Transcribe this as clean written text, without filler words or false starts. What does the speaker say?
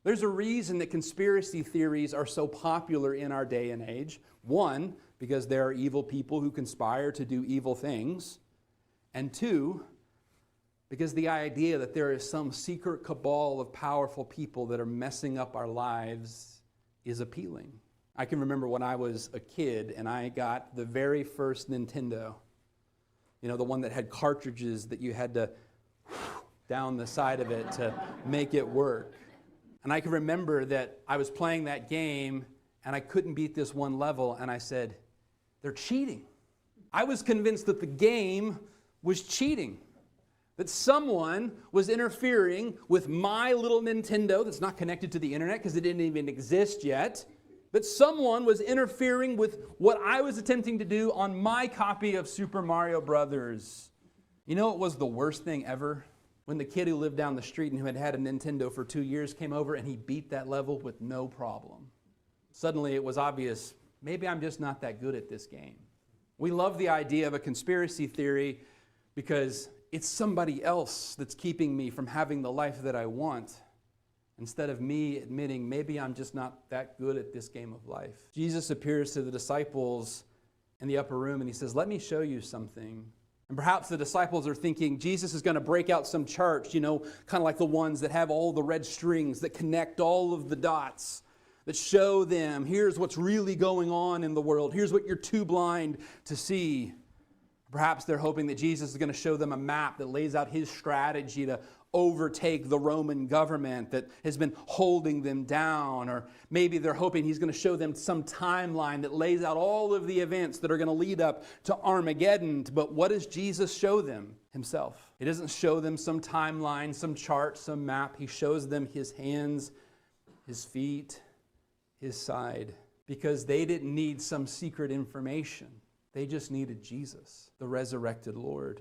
There's a reason that conspiracy theories are so popular in our day and age. One, because there are evil people who conspire to do evil things. And two, because the idea that there is some secret cabal of powerful people that are messing up our lives is appealing. I can remember when I was a kid and I got the very first Nintendo. You know, the one that had cartridges that you had to down the side of it to make it work. And I can remember that I was playing that game and I couldn't beat this one level, and I said, they're cheating. I was convinced that the game was cheating, that someone was interfering with my little Nintendo that's not connected to the internet because it didn't even exist yet, that someone was interfering with what I was attempting to do on my copy of Super Mario Brothers. You know what was the worst thing ever? When the kid who lived down the street and who had had a Nintendo for 2 years came over and he beat that level with no problem. Suddenly it was obvious, maybe I'm just not that good at this game. We love the idea of a conspiracy theory because it's somebody else that's keeping me from having the life that I want, instead of me admitting maybe I'm just not that good at this game of life. Jesus appears to the disciples in the upper room and he says, let me show you something. And perhaps the disciples are thinking Jesus is going to break out some charts, you know, kind of like the ones that have all the red strings that connect all of the dots, that show them, here's what's really going on in the world. Here's what you're too blind to see. Perhaps they're hoping that Jesus is going to show them a map that lays out his strategy to overtake the Roman government that has been holding them down. Or maybe they're hoping he's going to show them some timeline that lays out all of the events that are going to lead up to Armageddon. But what does Jesus show them? Himself. He doesn't show them some timeline, some chart, some map. He shows them his hands, his feet, his side. Because they didn't need some secret information. They just needed Jesus, the resurrected Lord.